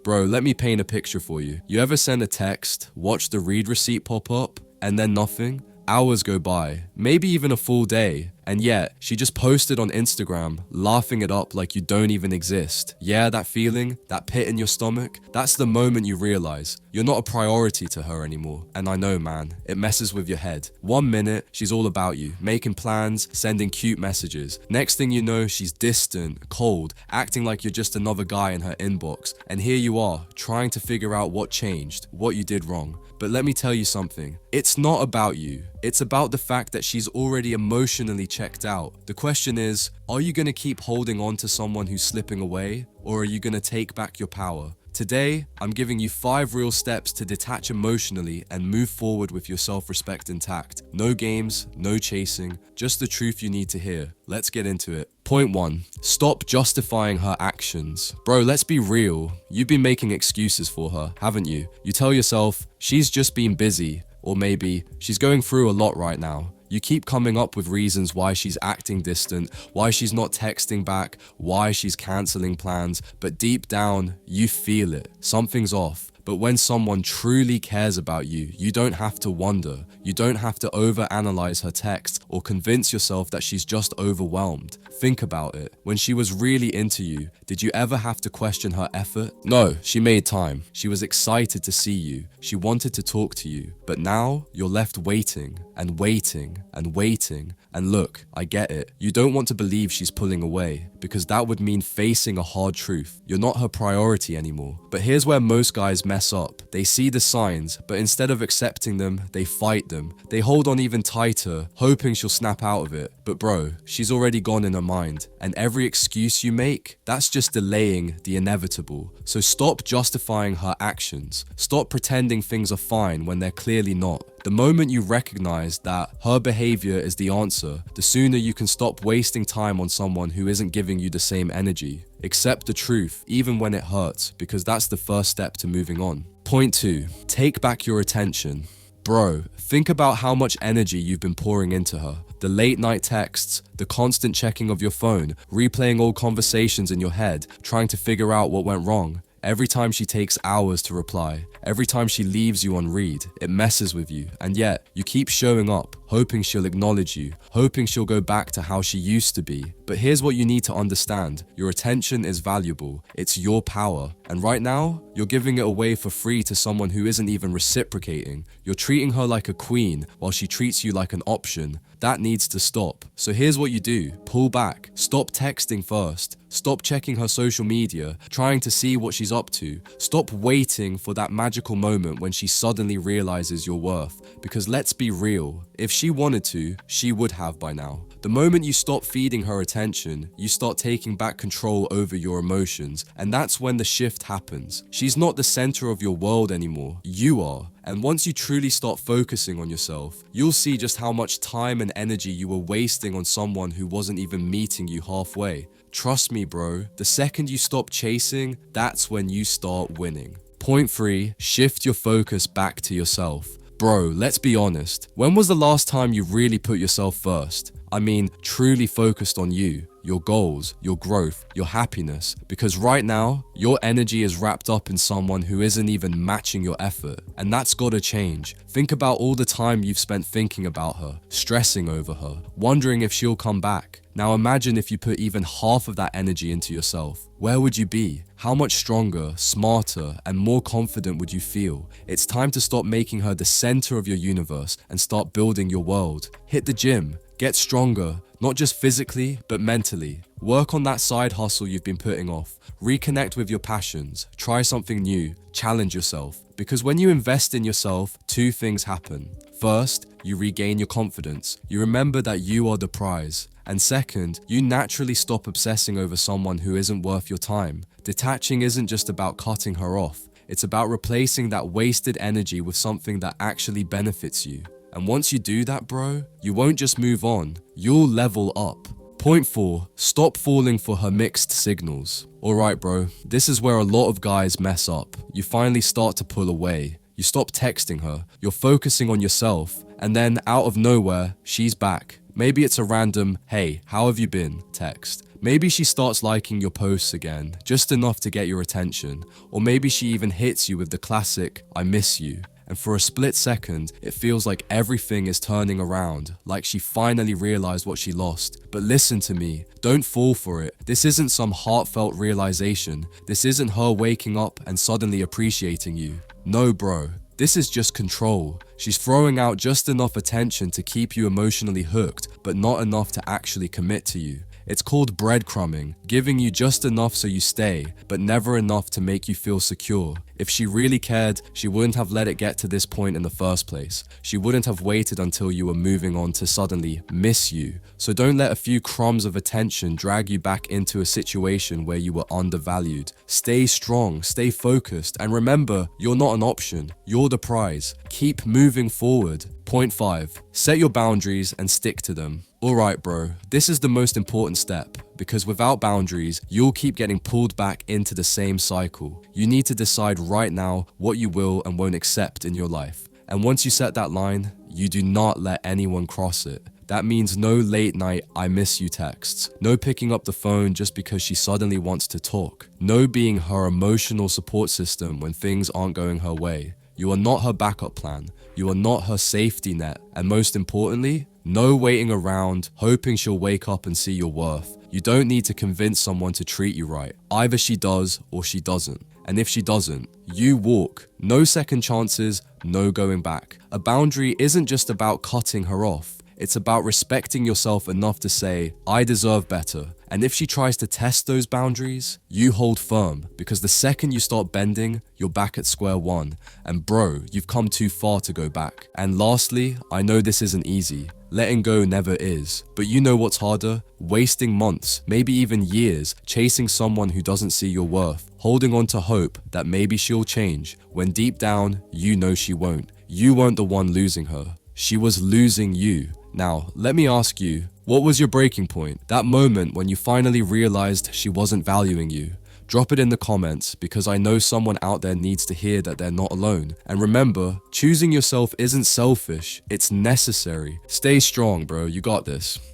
Bro, let me paint a picture for you. You ever send a text, watch the read receipt pop up, and then nothing? Hours go by, maybe even a full day, and yet she just posted on Instagram, laughing it up like you don't even exist. Yeah, that feeling, that pit in your stomach, that's the moment you realize you're not a priority to her anymore. And I know, man, it messes with your head. 1 minute, she's all about you, making plans, sending cute messages. Next thing you know, she's distant, cold, acting like you're just another guy in her inbox. And here you are, trying to figure out what changed, what you did wrong. But let me tell you something, it's not about you. It's about the fact that she's already emotionally checked out. The question is, are you gonna keep holding on to someone who's slipping away, or are you gonna take back your power? Today, I'm giving you 5 real steps to detach emotionally and move forward with your self-respect intact. No games, no chasing, just the truth you need to hear. Let's get into it. Point 1. Stop justifying her actions. Bro, let's be real. You've been making excuses for her, haven't you? You tell yourself, she's just been busy, or maybe she's going through a lot right now. You keep coming up with reasons why she's acting distant, why she's not texting back, why she's canceling plans, but deep down, you feel it. Something's off. But when someone truly cares about you, you don't have to wonder. You don't have to overanalyze her text or convince yourself that she's just overwhelmed. Think about it. When she was really into you, did you ever have to question her effort? No, she made time. She was excited to see you. She wanted to talk to you. But now, you're left waiting and waiting and waiting. And look, I get it. You don't want to believe she's pulling away, because that would mean facing a hard truth. You're not her priority anymore. But here's where most guys mess up. They see the signs, but instead of accepting them, they fight them. They hold on even tighter, hoping she'll snap out of it. But bro, she's already gone in her mind. And every excuse you make, that's just delaying the inevitable. So stop justifying her actions. Stop pretending things are fine when they're clearly not. The moment you recognize that her behavior is the answer, the sooner you can stop wasting time on someone who isn't giving you the same energy. Accept the truth, even when it hurts, because that's the first step to moving on. Point 2. Take back your attention. Bro, think about how much energy you've been pouring into her. The late night texts, the constant checking of your phone, replaying old conversations in your head, trying to figure out what went wrong. Every time she takes hours to reply, every time she leaves you on read, it messes with you. And yet, you keep showing up, hoping she'll acknowledge you, hoping she'll go back to how she used to be. But here's what you need to understand. Your attention is valuable. It's your power. And right now, you're giving it away for free to someone who isn't even reciprocating. You're treating her like a queen while she treats you like an option. That needs to stop. So here's what you do. Pull back. Stop texting first. Stop checking her social media, trying to see what she's up to. Stop waiting for that magical moment when she suddenly realizes your worth. Because let's be real, if she wanted to, she would have by now. The moment you stop feeding her attention, you start taking back control over your emotions, and that's when the shift happens. She's not the center of your world anymore, you are. And once you truly start focusing on yourself, you'll see just how much time and energy you were wasting on someone who wasn't even meeting you halfway. Trust me, bro, the second you stop chasing, that's when you start winning. Point 3, shift your focus back to yourself. Bro, let's be honest. When was the last time you really put yourself first? I mean, truly focused on you, your goals, your growth, your happiness. Because right now, your energy is wrapped up in someone who isn't even matching your effort. And that's gotta change. Think about all the time you've spent thinking about her, stressing over her, wondering if she'll come back. Now imagine if you put even half of that energy into yourself. Where would you be? How much stronger, smarter, and more confident would you feel? It's time to stop making her the center of your universe and start building your world. Hit the gym. Get stronger, not just physically, but mentally. Work on that side hustle you've been putting off. Reconnect with your passions. Try something new. Challenge yourself. Because when you invest in yourself, 2 things happen. First, you regain your confidence. You remember that you are the prize. And second, you naturally stop obsessing over someone who isn't worth your time. Detaching isn't just about cutting her off. It's about replacing that wasted energy with something that actually benefits you. And once you do that, bro, you won't just move on, you'll level up. Point 4, stop falling for her mixed signals. Alright bro, this is where a lot of guys mess up. You finally start to pull away. You stop texting her, you're focusing on yourself, and then out of nowhere, she's back. Maybe it's a random, "Hey, how have you been?" text. Maybe she starts liking your posts again, just enough to get your attention. Or maybe she even hits you with the classic, "I miss you." And for a split second, it feels like everything is turning around, like she finally realized what she lost. But listen to me, don't fall for it. This isn't some heartfelt realization. This isn't her waking up and suddenly appreciating you. No, bro. This is just control. She's throwing out just enough attention to keep you emotionally hooked, but not enough to actually commit to you. It's called breadcrumbing, giving you just enough so you stay, but never enough to make you feel secure. If she really cared, she wouldn't have let it get to this point in the first place. She wouldn't have waited until you were moving on to suddenly miss you. So don't let a few crumbs of attention drag you back into a situation where you were undervalued. Stay strong, stay focused, and remember, you're not an option, you're the prize. Keep moving forward. Point 5. Set your boundaries and stick to them. Alright bro, this is the most important step, because without boundaries, you'll keep getting pulled back into the same cycle. You need to decide right now what you will and won't accept in your life. And once you set that line, you do not let anyone cross it. That means no late night "I miss you" texts, no picking up the phone just because she suddenly wants to talk, no being her emotional support system when things aren't going her way. You are not her backup plan, you are not her safety net, and most importantly, no waiting around, hoping she'll wake up and see your worth. You don't need to convince someone to treat you right. Either she does or she doesn't. And if she doesn't, you walk. No second chances, no going back. A boundary isn't just about cutting her off. It's about respecting yourself enough to say, "I deserve better." And if she tries to test those boundaries, you hold firm, because the second you start bending, you're back at square one. And bro, you've come too far to go back. And lastly, I know this isn't easy. Letting go never is. But you know what's harder? Wasting months, maybe even years, chasing someone who doesn't see your worth, holding on to hope that maybe she'll change, when deep down, you know she won't. You weren't the one losing her. She was losing you. Now, let me ask you, what was your breaking point? That moment when you finally realized she wasn't valuing you? Drop it in the comments, because I know someone out there needs to hear that they're not alone. And remember, choosing yourself isn't selfish, it's necessary. Stay strong, bro, you got this.